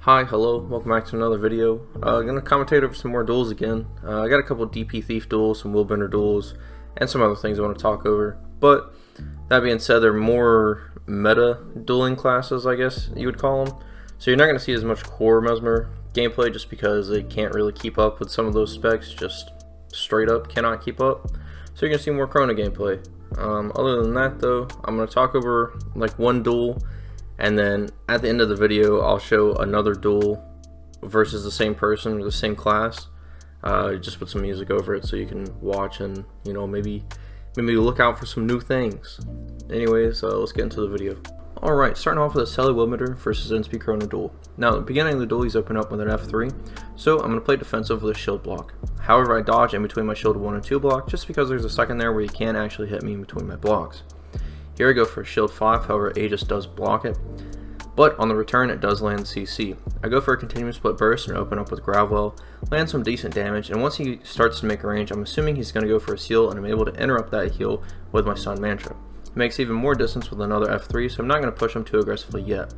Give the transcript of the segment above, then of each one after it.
Hi, hello, welcome back to another video. Gonna commentate over some more duels again. I got a couple DP Thief duels, some Willbender duels, and some other things I want to talk over. But that being said, they're more meta dueling classes, I guess you would call them. So you're not gonna see as much core Mesmer gameplay just because they can't really keep up with some of those specs. Just straight up cannot keep up. So you're gonna see more Chrono gameplay. Other than that, though, I'm gonna talk over like one duel. And then at the end of the video, I'll show another duel versus the same person or the same class. Just put some music over it so you can watch and, you know, maybe look out for some new things. Anyways, let's get into the video. Alright, starting off with a Gw2 Willbender versus NSP Chrono duel. Now, at the beginning of the duel, he's open up with an F3, so I'm going to play defensive with a shield block. However, I dodge in between my shield 1 and 2 block just because there's a second there where he can actually hit me in between my blocks. Here I go for a shield 5, however Aegis does block it, but on the return it does land CC. I go for a continuous split burst and open up with Gw2, land some decent damage, and once he starts to make a range, I'm assuming he's going to go for a heal, and I'm able to interrupt that heal with my stun mantra. It makes even more distance with another F3, so I'm not going to push him too aggressively yet.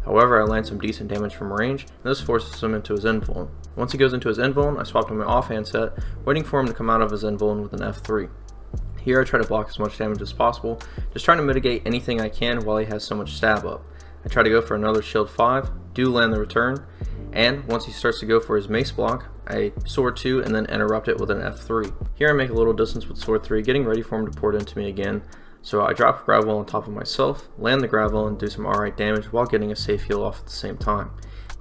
However, I land some decent damage from range, and this forces him into his invuln. Once he goes into his invuln, I swap to my offhand set, waiting for him to come out of his invuln with an F3. Here I try to block as much damage as possible, just trying to mitigate anything I can while he has so much stab up. I try to go for another shield 5, do land the return, and once he starts to go for his mace block, I sword 2 and then interrupt it with an F3. Here I make a little distance with sword 3, getting ready for him to port into me again, so I drop Gw2 on top of myself, land the Gw2 and do some alright damage while getting a safe heal off at the same time.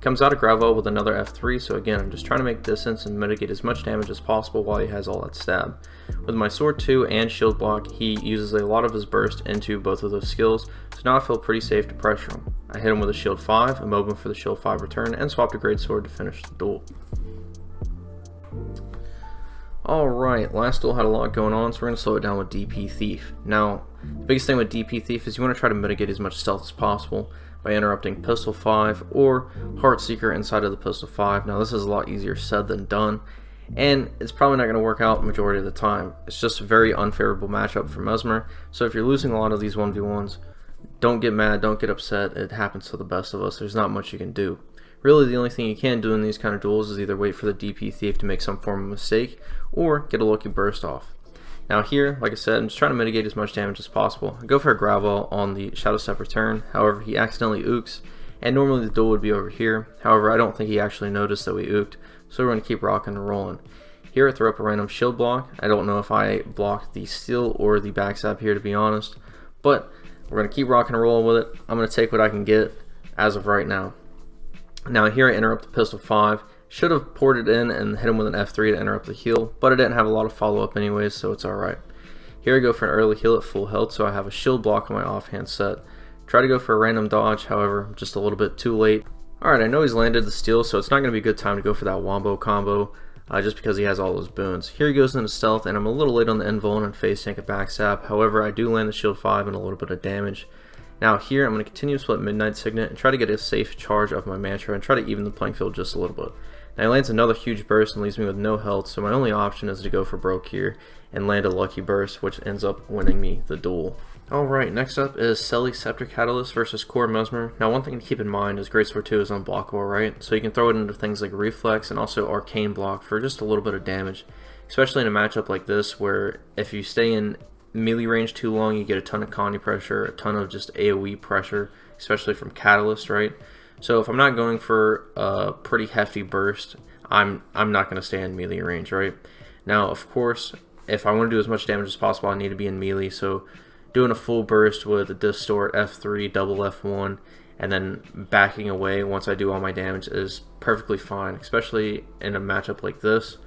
Comes out of Gw2 with another F3, so again I'm just trying to make distance and mitigate as much damage as possible while he has all that stab. With my sword 2 and shield block, he uses a lot of his burst into both of those skills, so now I feel pretty safe to pressure him. I hit him with a shield 5, I'm open for the shield 5 return, and swap to great sword to finish the duel. Alright, last duel had a lot going on, so we're going to slow it down with DP Thief. Now, the biggest thing with DP Thief is you want to try to mitigate as much stealth as possible by interrupting Pistol 5 or Heart Seeker inside of the Pistol 5. Now this is a lot easier said than done, and it's probably not going to work out majority of the time. It's just a very unfavorable matchup for Mesmer, so if you're losing a lot of these 1v1s, don't get mad, don't get upset, it happens to the best of us, there's not much you can do. Really the only thing you can do in these kind of duels is either wait for the DP Thief to make some form of mistake, or get a lucky burst off. Now here, like I said, I'm just trying to mitigate as much damage as possible. I go for a Gw2 on the Shadow Step return, however he accidentally ooks, and normally the duel would be over here. However, I don't think he actually noticed that we ooked, so we're going to keep rocking and rolling. Here I throw up a random shield block. I don't know if I blocked the steal or the backstab here, to be honest, but we're going to keep rocking and rolling with it. I'm going to take what I can get as of right now. Now here I interrupt the Pistol 5. Should have ported in and hit him with an F3 to interrupt the heal, but I didn't have a lot of follow-up anyways, so it's alright. Here I go for an early heal at full health, so I have a shield block on my offhand set. Try to go for a random dodge, however, just a little bit too late. Alright, I know he's landed the steal, so it's not going to be a good time to go for that wombo combo, just because he has all those boons. Here he goes into stealth, and I'm a little late on the invuln and face tank a backstab, however I do land the shield 5 and a little bit of damage. Now here I'm going to continue to split Midnight Signet and try to get a safe charge of my mantra and try to even the playing field just a little bit. Now he lands another huge burst and leaves me with no health, so my only option is to go for broke here and land a lucky burst, which ends up winning me the duel. Alright, next up is Selly Scepter Catalyst versus Core Mesmer. Now one thing to keep in mind is Great Sword 2 is unblockable, right? So you can throw it into things like Reflex and also Arcane Block for just a little bit of damage, especially in a matchup like this where if you stay in melee range too long, you get a ton of Connie pressure, a ton of just AoE pressure, especially from Catalyst, right? So if I'm not going for a pretty hefty burst, I'm not going to stay in melee range, right? Now, of course, if I want to do as much damage as possible, I need to be in melee, so doing a full burst with a Distort, F3, double F1, and then backing away once I do all my damage is perfectly fine, especially in a matchup like this.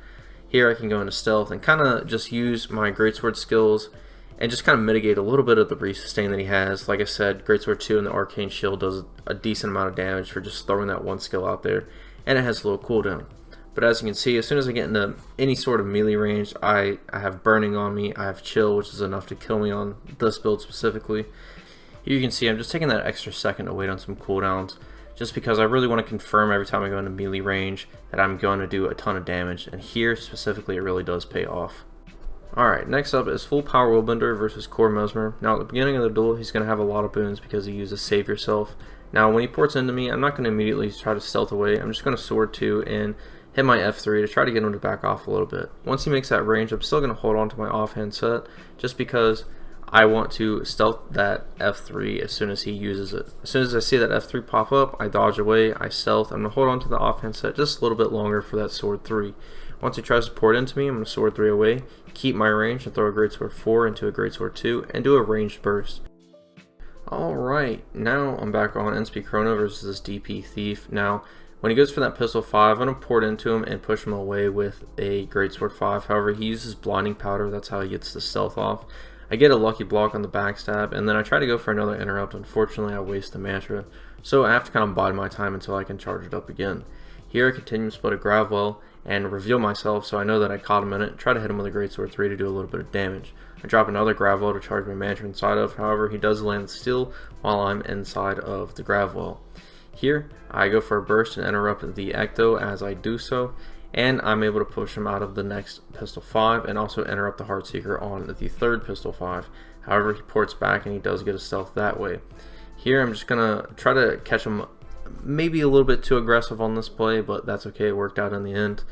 Here I can go into stealth and kind of just use my greatsword skills and just kind of mitigate a little bit of the resustain that he has. Like I said, Greatsword 2 and the Arcane Shield does a decent amount of damage for just throwing that one skill out there, and it has a little cooldown. But as you can see, as soon as I get into any sort of melee range, I have Burning on me, I have Chill, which is enough to kill me on this build specifically. Here you can see I'm just taking that extra second to wait on some cooldowns, just because I really want to confirm every time I go into melee range that I'm going to do a ton of damage, and here specifically it really does pay off. Alright, next up is Full Power Willbender versus Core Mesmer. Now at the beginning of the duel, he's going to have a lot of boons because he uses Save Yourself. Now when he ports into me, I'm not going to immediately try to stealth away. I'm just going to sword 2 and hit my F3 to try to get him to back off a little bit. Once he makes that range, I'm still going to hold on to my offhand set just because I want to stealth that F3 as soon as he uses it. As soon as I see that F3 pop up, I dodge away, I stealth. I'm going to hold on to the offhand set just a little bit longer for that sword 3. Once he tries to port into me, I'm going to sword 3 away, keep my range and throw a greatsword 4 into a greatsword 2 and do a ranged burst. Alright, now I'm back on NSP Chrono versus this DP Thief. Now, when he goes for that pistol 5, I'm going to port into him and push him away with a greatsword 5. However, he uses blinding powder, that's how he gets the stealth off. I get a lucky block on the backstab, and then I try to go for another interrupt. Unfortunately, I waste the mantra, so I have to kind of bide my time until I can charge it up again. Here I continue to split a Gw2 and reveal myself so I know that I caught him in it. Try to hit him with a greatsword 3 to do a little bit of damage. I drop another Gw2 to charge my mantra inside of, however he does land still while I'm inside of the Gw2. Here I go for a burst and interrupt the Ecto as I do so, and I'm able to push him out of the next pistol 5 and also interrupt the Heartseeker on the third pistol 5. However, he ports back and he does get a stealth that way. Here I'm just gonna try to catch him maybe a little bit too aggressive on this play, but that's okay, it worked out in the end.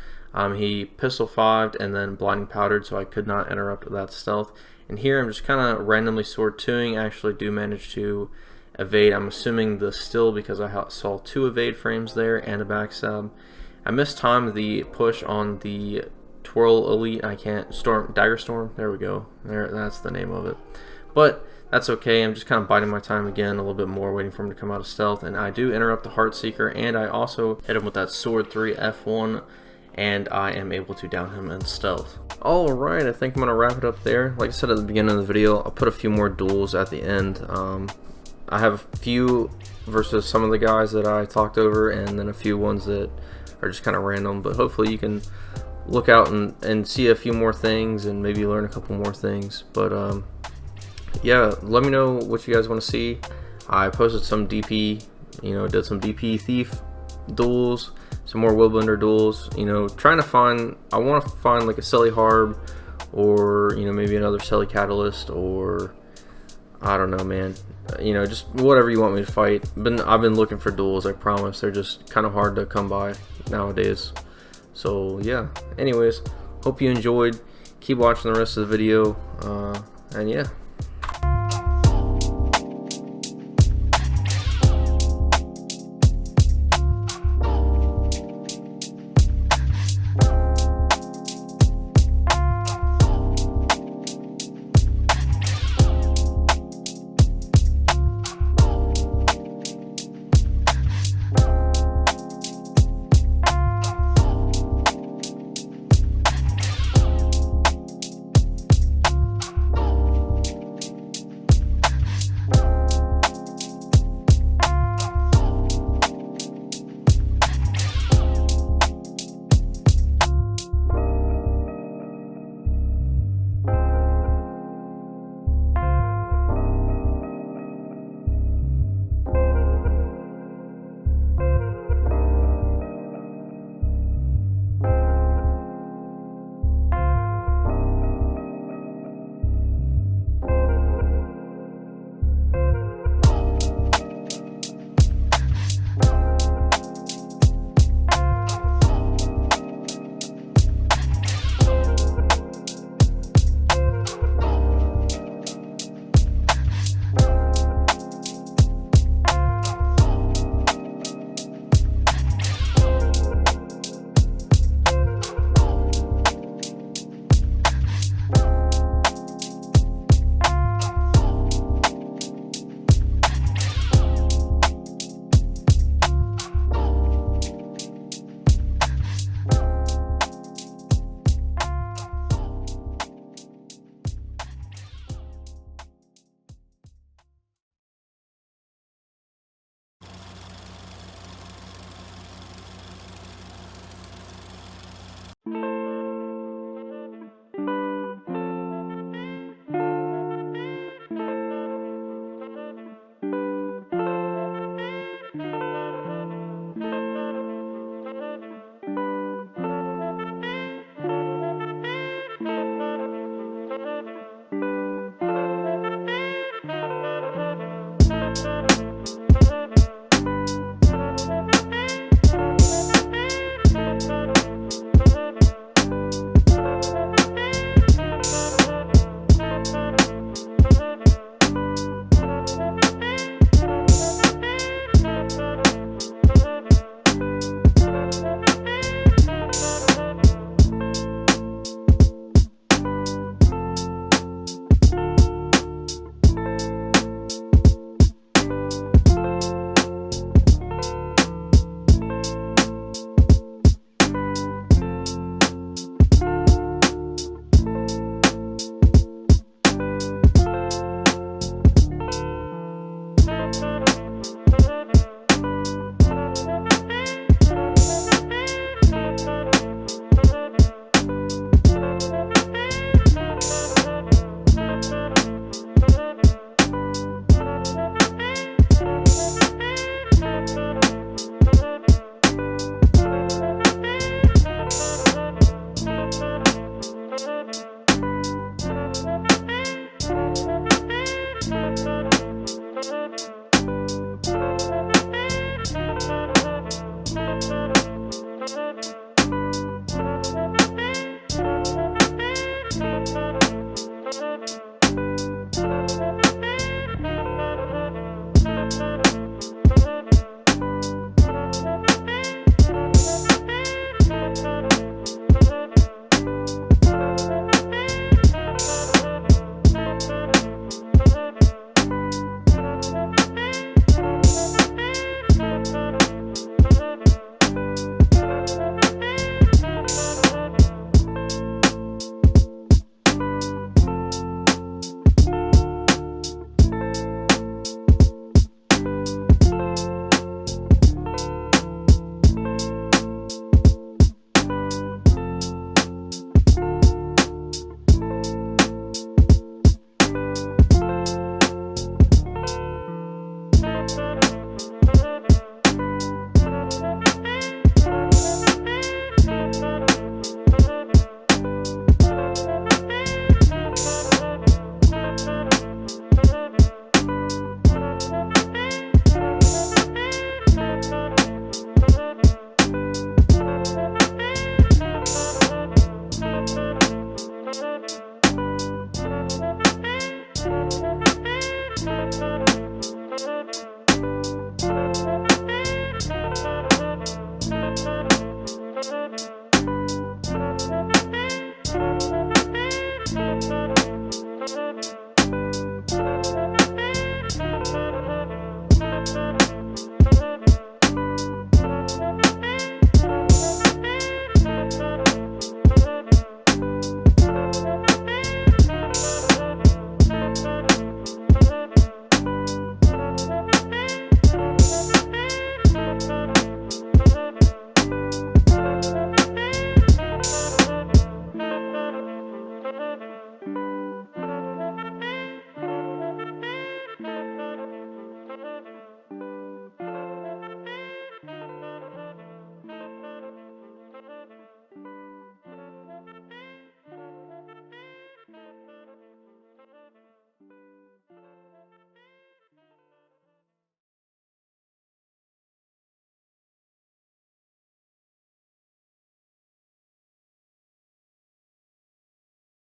He pistol 5'd and then blinding powdered, so I could not interrupt that stealth. And here I'm just kind of randomly sword 2ing, actually do manage to evade. I'm assuming the still because I saw 2 evade frames there and a backstab. I mistimed the push on the Twirl Elite. I can't Dagger Storm. There we go. That's the name of it. But that's okay. I'm just kind of biding my time again a little bit more, waiting for him to come out of stealth. And I do interrupt the Heartseeker, and I also hit him with that sword 3 F1, and I am able to down him in stealth. Alright, I think I'm gonna wrap it up there. Like I said at the beginning of the video, I'll put a few more duels at the end. I have a few versus some of the guys that I talked over, and then a few ones that are just kind of random, but hopefully you can look out and see a few more things and maybe learn a couple more things. But yeah, let me know what you guys want to see. I posted some DP, did some DP Thief duels, some more Willblender duels, trying to find, I want to find like a Selly Harb or maybe another Selly Catalyst, or I don't know, man, just whatever you want me to fight. I've been looking for duels, I promise. They're just kind of hard to come by nowadays. So yeah, anyways, hope you enjoyed. Keep watching the rest of the video, and yeah.